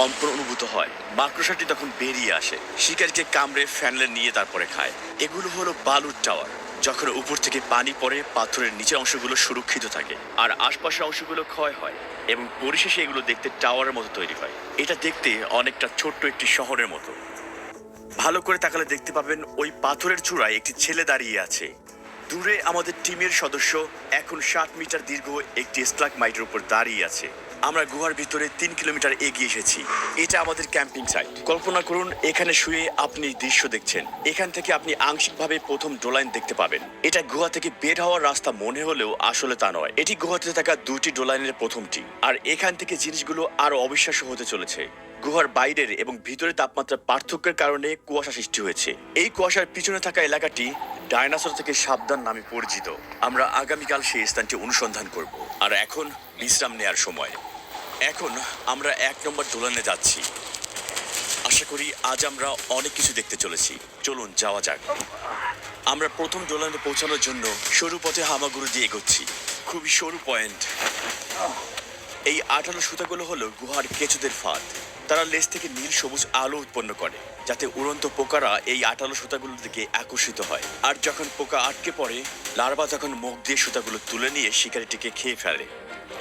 কম্পন অনুভূত হয়। মাকড়সাটি তখন বেরিয়ে আসে, শিকারীকে কামড়ে ফ্যানলে নিয়ে তারপরে খায়। এগুলো হলো বালুর টাওয়ার। যখন উপর থেকে পানি পড়ে, পাথরের নিচের অংশগুলো সুরক্ষিত থাকে আর আশপাশের অংশগুলো ক্ষয় হয় এবং পরিশেষে এগুলো দেখতে টাওয়ারের মতো তৈরি হয়। এটা দেখতে অনেকটা ছোট্ট একটি শহরের মতো। ভালো করে তাকালে দেখতে পাবেন ওই পাথরের চূড়ায় একটি ছেলে দাঁড়িয়ে আছে। দূরে আমাদের টিমের সদস্য এখন 60 মিটার দীর্ঘ একটি স্ট্যালাগমাইটের উপর দাঁড়িয়ে আছে। আমরা গুহার ভিতরে 3 কিলোমিটার এগিয়ে এসেছি। এটা আমাদের ক্যাম্পিং সাইট। কল্পনা করুন এখানে শুয়ে আপনি দৃশ্য দেখছেন। এখান থেকে আপনি আংশিকভাবে প্রথম ডোলাইন দেখতে পাবেন। এটা গুহা থেকে বের হওয়ার রাস্তা মনে হলেও আসলে তা নয়। এটি গুহাতে থাকা 2টি ডোলাইনের প্রথমটি, আর এখান থেকে জিনিসগুলো আরো অবিশ্বাস্য হতে চলেছে। গুহার বাইরের এবং ভিতরের তাপমাত্রা পার্থক্যের কারণে কুয়াশা সৃষ্টি হয়েছে। এই কুয়াশার পিছনে থাকা এলাকাটি ডাইনোসর থেকে সাবধান নামে পরিচিত। আমরা আগামীকাল সেই স্থানটি অনুসন্ধান করব। আর এখন বিশ্রাম নেয়ার সময়। এখন আমরা 1 নম্বর দোলনে যাচ্ছি। আশা করি আজ আমরা অনেক কিছু দেখতে চলেছি। চলুন যাওয়া যাক। আমরা প্রথম দোলনে পৌঁছানোর জন্য সরু পথে হামাগুড়ি দিয়ে এগোচ্ছি। খুবই সরু পয়েন্ট। এই আঠালো সুতাগুলো হলো গুহার কেঁচুদের ফাঁদ। তারা লেজ থেকে নীল সবুজ আলো উৎপন্ন করে, যাতে উড়ন্ত পোকারা এই আঠালো সুতাগুলোর দিকে আকর্ষিত হয়। আর যখন পোকা আটকে পড়ে, লার্ভা তখন মুখ দিয়ে সুতাগুলো তুলে নিয়ে শিকারিটিকে খেয়ে ফেলে।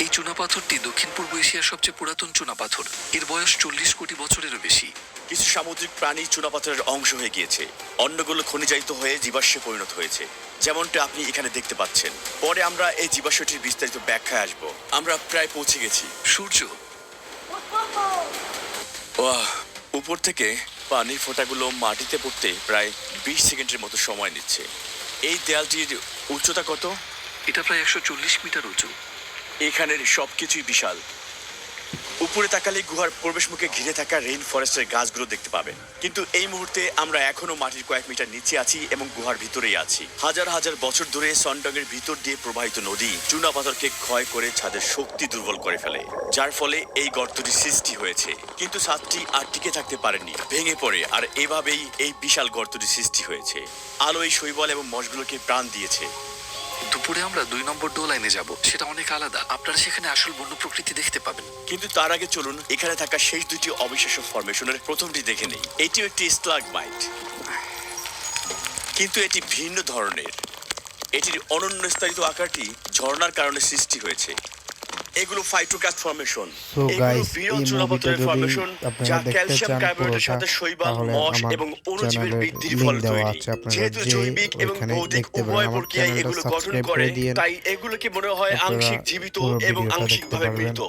এই চুনাপাথরটি দক্ষিণ পূর্ব এশিয়ার সবচেয়ে পুরাতন চুনাপাথর। এর বয়স 40 কোটি বছরেরও বেশি। কিছু সামুদ্রিক প্রাণী চুনাপাথরের অংশ হয়ে গিয়েছে, অন্যগুলো খনিজায়িত হয়ে জীবাশ্মে পরিণত হয়েছে, যেমনটা আপনি এখানে দেখতে পাচ্ছেন। পরে আমরা এই জীবাশ্মটির বিস্তারিত ব্যাখ্যায় আসবো। আমরা প্রায় পৌঁছে গেছি। সূর্য ওয়াহ! উপর থেকে পানির ফোঁটাগুলো মাটিতে পড়তে প্রায় 20 সেকেন্ডের মতো সময় নিচ্ছে। এই দেয়ালটির উচ্চতা কত? এটা প্রায় 140 মিটার উঁচু। এখানের সবকিছুই বিশাল। উপরে তাকালে গুহার প্রবেশ মুখে ঘিরে থাকা রেইন ফরেস্টের গাছগুলো দেখতে পাবেন। কিন্তু এই মুহূর্তে আমরা এখনো মাটির কয়েক মিটার নিচে আছি এবং গুহার ভিতরেই আছি। হাজার হাজার বছর ধরে সনডংয়ের ভিতর দিয়ে প্রবাহিত নদী চুনা পাথরকে ক্ষয় করে ছাদের শক্তি দুর্বল করে ফেলে, যার ফলে এই গর্তটি সৃষ্টি হয়েছে। কিন্তু ছাদটি আর টিকে থাকতে পারেনি, ভেঙে পড়ে, আর এভাবেই এই বিশাল গর্তটি সৃষ্টি হয়েছে। আলো এই শৈবাল এবং মশগুলোকে প্রাণ দিয়েছে। দুপুরে আমরা 2 নম্বর ডোলাইনে যাব। সেটা অনেক আলাদা। আপনারা সেখানে আসল বন্য প্রকৃতি দেখতে পাবেন। কিন্তু তার আগে চলুন এখানে থাকা শেষ 2টি অবিশ্বাস্য ফরমেশনের প্রথমটি দেখে নেই। এটিও একটি স্ট্যালাগমাইট, কিন্তু এটি ভিন্ন ধরনের। এটির অনন্য স্তরিত আকারটি ঝর্ণার কারণে সৃষ্টি হয়েছে। এগুলো ফাইটোকাস্ট ফরমেশন। এগুলো বৃহৎ চুনাপাথরের ফরমেশন, যা ক্যালসিয়াম কার্বোনেটের সাথে শৈবাল, মশ এবং অণুজীবের বৃদ্ধির ফলে তৈরি। যেহেতু জৈবিক এবং ভৌতিক উভয় প্রক্রিয়ায় এগুলো গঠন করে, তাই এগুলোকে মনে হয় আংশিক জীবিত এবং আংশিকভাবে মৃত।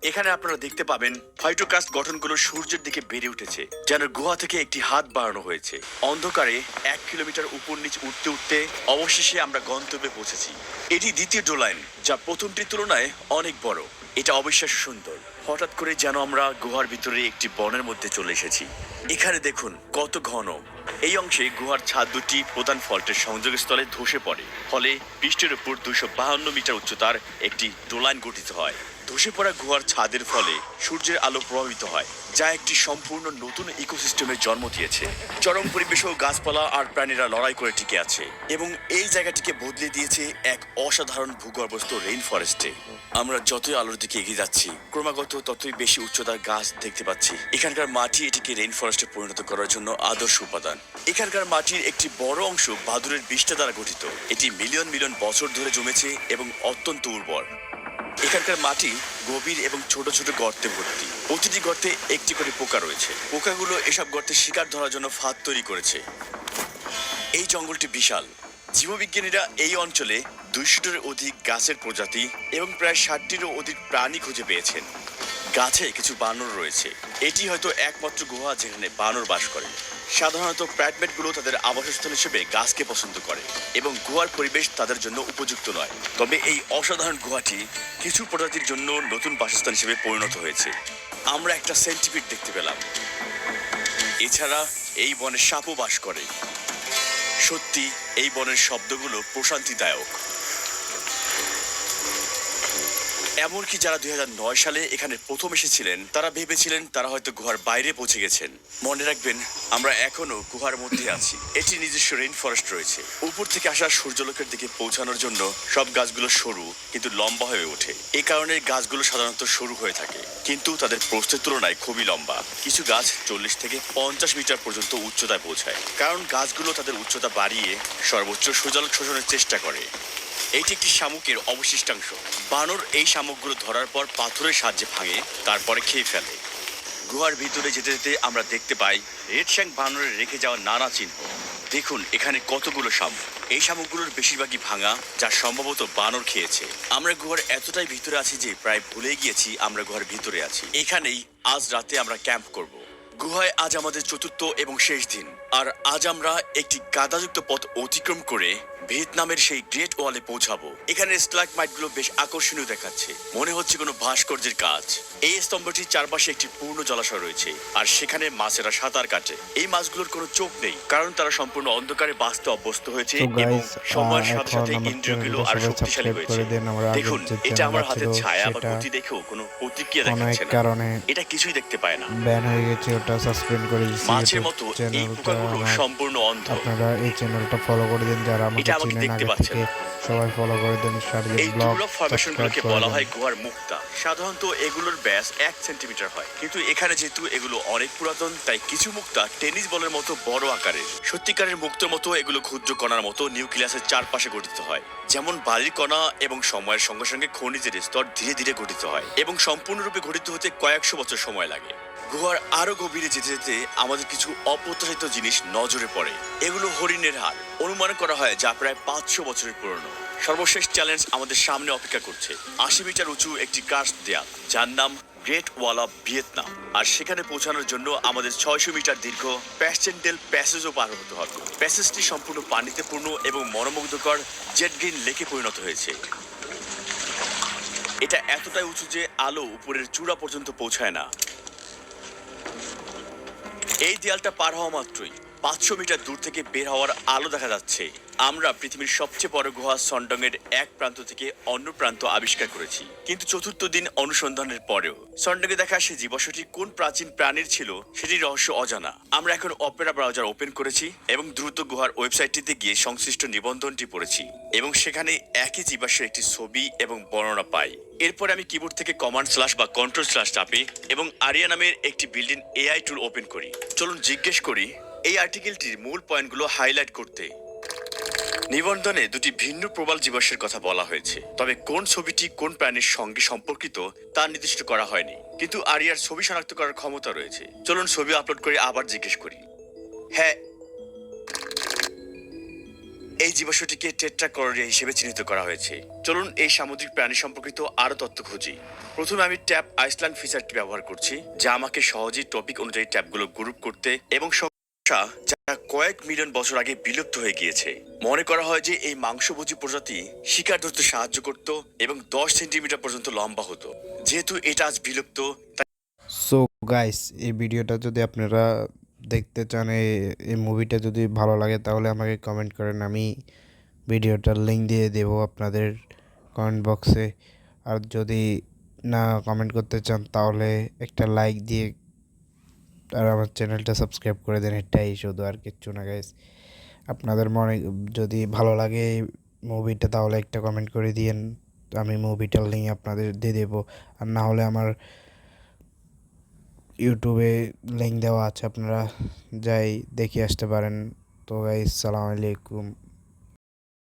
এখানে আপনারা দেখতে পাবেন ফাইটোকাস্ট গঠনগুলো সূর্যের দিকে বেড়ে উঠেছে, যেন গুহা থেকে একটি হাত বাড়ানো হয়েছে। অন্ধকারে 1 কিলোমিটার উপর নিচ উঠতে উঠতে অবশেষে আমরা গন্তব্যে পৌঁছেছি। এটি দ্বিতীয় ডোলাইন, যা প্রথমটির তুলনায় অনেক বড়। এটা অবিশ্বাস্য সুন্দর। হঠাৎ করে যেন আমরা গুহার ভিতরে একটি বনের মধ্যে চলে এসেছি। এখানে দেখুন কত ঘন। এই অংশে গুহার ছাদ দুটি প্রধান ফল্টের সংযোগস্থলে ধসে পড়ে, ফলে পৃষ্ঠের উপর 252 মিটার উচ্চতার একটি ডোলাইন গঠিত হয়। ধসে পড়া গুহার ছাদের ফলে সূর্যের আলো প্রভাবিত হয়, যা একটি সম্পূর্ণ নতুন ইকোসিস্টেমের জন্ম দিয়েছে। চরম পরিবেশেও গাছপালা আর প্রাণীরা লড়াই করে টিকে আছে এবং এই জায়গাটিকে বদলে দিয়েছে এক অসাধারণ ভূগর্ভস্থ রেইন ফরেস্টে। আমরা যতই আলোর দিকে এগিয়ে যাচ্ছি, ক্রমাগত ততই বেশি উচ্চতার গাছ দেখতে পাচ্ছি। এখানকার মাটি এটিকে রেইন ফরেস্টে পরিণত করার জন্য আদর্শ উপাদান। এখানকার মাটির একটি বড় অংশ বাদুড়ের বিষ্ঠা দ্বারা গঠিত। এটি মিলিয়ন মিলিয়ন বছর ধরে জমেছে এবং অত্যন্ত উর্বর। এখানকার মাটি গভীর এবং ছোট ছোট গর্তে ভর্তি। প্রতিটি গর্তে একটি করে পোকা রয়েছে। পোকাগুলো এসব গর্তে শিকার ধরার জন্য ফাঁদ তৈরি করেছে। এই জঙ্গলটি বিশাল। জীববিজ্ঞানীরা এই অঞ্চলে 200-টির অধিক গাছের প্রজাতি এবং প্রায় 60-টিরও অধিক প্রাণী খুঁজে পেয়েছেন। গাছে কিছু বানর রয়েছে। এটি হয়তো একমাত্র গুহা যেখানে বানর বাস করে। সাধারণত প্রাইমেটগুলো তাদের আবাসস্থল হিসেবে গাছকে পছন্দ করে এবং গুহার পরিবেশ তাদের জন্য উপযুক্ত নয়। তবে এই অসাধারণ গুহাটি কিছু প্রজাতির জন্য নতুন বাসস্থান হিসেবে পরিণত হয়েছে। আমরা একটা সেন্টিপিড দেখতে পেলাম। এছাড়া এই বনে সাপও বাস করে। সত্যি এই বনের শব্দগুলো প্রশান্তিদায়ক। এমনকি যারা 2009 সালে এখানে প্রথম এসেছিলেন তারা ভেবেছিলেন তারা হয়তো গুহার বাইরে পৌঁছে গেছেন। মনে রাখবেন, আমরা এখনো গুহার মধ্যে আছি। এটি নিজস্ব রেইন ফরেস্ট রয়েছে। উপর থেকে আসা সূর্যালোকের দিকে পৌঁছানোর জন্য সব গাছগুলো সরু কিন্তু লম্বা হয়ে ওঠে। এই কারণে গাছগুলো সাধারণত সরু হয়ে থাকে, কিন্তু তাদের প্রস্থের তুলনায় খুবই লম্বা। কিছু গাছ 40 থেকে 50 মিটার পর্যন্ত উচ্চতায় পৌঁছায়, কারণ গাছগুলো তাদের উচ্চতা বাড়িয়ে সর্বোচ্চ সূর্যালোক শোষণের চেষ্টা করে। এইটি একটি শামুকের অবশিষ্টাংশ। বানর এই শামুকগুলো ধরার পর পাথরের সাহায্যে ভাঙে, তারপরে খেয়ে ফেলে। গুহার ভিতরে যেতে যেতে আমরা দেখতে পাই রেড শ্যাঙ্ক বানরের রেখে যাওয়া নানা চিহ্ন। দেখুন এখানে কতগুলো শামুক। এই শামুকগুলোর বেশিরভাগই ভাঙা, যা সম্ভবত বানর খেয়েছে। আমরা গুহার এতটাই ভিতরে আছি যে প্রায় ভুলে গিয়েছি আমরা গুহার ভিতরে আছি। এখানেই আজ রাতে আমরা ক্যাম্প করব। গুহায় আজ আমাদের চতুর্থ এবং শেষ দিন, আর আজ আমরা একটি কাদাযুক্ত পথ অতিক্রম করে ভিয়েতনামের সেই গ্রেট ওয়ালে পৌঁছাবো। এখানে স্ট্যালাগমাইটগুলো বেশ আকর্ষণীয় দেখাচ্ছে, মনে হচ্ছে কোনো ভাস্কর্যের কাজ। এই স্তম্ভটির চারপাশে একটি পূর্ণ জলাশয় রয়েছে, আর সেখানে মাছেরা সাঁতার কাটে। এই মাছগুলোর কোনো চোখ নেই, কারণ তারা সম্পূর্ণ অন্ধকারে বাঁচতে অভ্যস্ত হয়েছে এবং সময়ের সাথে সাথে ইন্দ্রিয়গুলো আরো শক্তিশালী হয়েছে। দেখুন, এটা আমার হাতের ছায়া বা গতি দেখেও কোনো প্রতিক্রিয়া দেখাচ্ছে না। এটা কিছুই দেখতে পায় না। ব্যান হয়ে গেছে, ওটা সাসপেন্ড করে দিয়েছি। মাছের মতো এই পোকাগুলো সম্পূর্ণ অন্ধ। আপনারা এই চ্যানেলটা ফলো করে দিন, যারা আমাকে চিনেন আগে থেকে সবাই ফলো করে দেন। এই দুর্লভ ফরমেশনগুলোকে বলা হয় গুহার মুক্তা। সাধারণত এগুলোর ব্যাস 1 সেন্টিমিটার হয়, কিন্তু এখানে যেহেতু এগুলো অনেক পুরাতন, তাই কিছু মুক্তা টেনিস বলের মতো বড় আকারের। সত্যিকারের মুক্তার মতো এগুলো ক্ষুদ্র কণার মতো নিউক্লিয়াসের চারপাশে গঠিত হয়। যেমন বালির কণা, এবং সময়ের সঙ্গে সঙ্গে খনিজের স্তর ধীরে ধীরে গঠিত হয় এবং সম্পূর্ণরূপে গঠিত হতে কয়েকশো বছর সময় লাগে। গুহার আরো গভীরে যেতে যেতে আমাদের কিছু অপ্রত্যাশিত জিনিস নজরে পড়ে। এগুলো হরিণের হাড়, অনুমান করা হয় যা প্রায় 500 বছরের পুরনো। সর্বশেষ চ্যালেঞ্জ আমাদের সামনে অপেক্ষা করছে। 80 মিটার উঁচু একটি কার্স দেয়াল, যার নাম গ্রেট ওয়াল অফ ভিয়েতনাম। আর সেখানে পৌঁছানোর জন্য আমাদের 600 মিটার দীর্ঘ প্যাসচেন্ডেল প্যাসেজও পার হতে হবে। প্যাসেজটি সম্পূর্ণ পানিতে পূর্ণ এবং মনোমুগ্ধকর জেট গ্রিন লেকে পরিণত হয়েছে। এটা এতটাই উঁচু যে আলো উপরের চূড়া পর্যন্ত পৌঁছায় না। এই দেয়ালটা পার হওয়া মাত্রই 500 মিটার দূর থেকে বের হওয়ার আলো দেখা যাচ্ছে। আমরা পৃথিবীর সবচেয়ে বড় গুহা সন্ডং এর এক প্রান্ত থেকে অন্য প্রান্ত আবিষ্কার করেছি, কিন্তু চতুর্থ দিন অনুসন্ধানের পরেও সন্ডং এ দেখা সে জীবাশ্মটি কোন প্রাচীন প্রাণীর ছিল সেটির রহস্য অজানা। আমরা এখন অপেরা ব্রাউজার ওপেন করেছি এবং দ্রুত গুহার ওয়েবসাইটটিতে গিয়ে সংশ্লিষ্ট নিবন্ধনটি পড়েছি, এবং সেখানে একই জীবাশ্মের একটি ছবি এবং বর্ণনা পাই। এরপর আমি কিবোর্ড থেকে কমান্ড স্ল্যাশ বা কন্ট্রোল স্ল্যাশ চাপি এবং আরিয়া নামের একটি বিল্ডিং এআই টুল ওপেন করি। চলুন জিজ্ঞেস করি এই আর্টিকেলটির মূল পয়েন্টগুলো হাইলাইট করতে। নিবন্ধনে দুটি ভিন্ন প্রবাল জীবাশ্মের কথা বলা হয়েছে, তবে কোন ছবিটি কোন প্রাণীর সঙ্গে সম্পর্কিত তা নির্দিষ্ট করা হয়নি, কিন্তু আরিয়ার ছবি শনাক্ত করার ক্ষমতা রয়েছে। চলুন ছবি আপলোড করে আবার জিজ্ঞেস করি। হ্যাঁ, এই জীবাশ্মটিকে টেট্রাকরোরিয়া হিসেবে চিহ্নিত করা হয়েছে। চলুন এই সামুদ্রিক প্রাণী সম্পর্কিত আরো তথ্য খুঁজি। প্রথমে আমি ট্যাব আইসল্যান্ড ফিচারটি ব্যবহার করছি, যা আমাকে সহজেই টপিক অনুযায়ী ট্যাবগুলো গ্রুপ করতে এবং যা কয়েক মিলিয়ন বছর আগে বিলুপ্ত হয়ে গিয়েছে। মনে করা হয় যে এই মাংসভোজী প্রজাতি শিকার ধরতে সাহায্য করত এবং 10 সেন্টিমিটার পর্যন্ত লম্বা হতো। যেহেতু এটা আজ বিলুপ্ত, সো গাইস, এই ভিডিওটা যদি আপনারা দেখতে চান, এই মুভিটা যদি ভালো লাগে তাহলে আমাকে কমেন্ট করেন, আমি ভিডিওটার লিঙ্ক দিয়ে দেবো আপনাদের কমেন্ট বক্সে। আর যদি না কমেন্ট করতে চান তাহলে একটা লাইক দিয়ে আর আমার চ্যানেলটা সাবস্ক্রাইব করে দেন, এটাই শুধু, আর কিচ্ছু না গাইস। আপনাদের মনে যদি ভালো লাগে এই মুভিটা তাহলে একটা কমেন্ট করে দিয়েন, আমি মুভিটার লিঙ্ক আপনাদের দিয়ে দেবো। আর না হলে আমার ইউটিউবে লিঙ্ক দেওয়া আছে, আপনারা যাই দেখে আসতে পারেন। তো গাইস, সালাম আলাইকুম।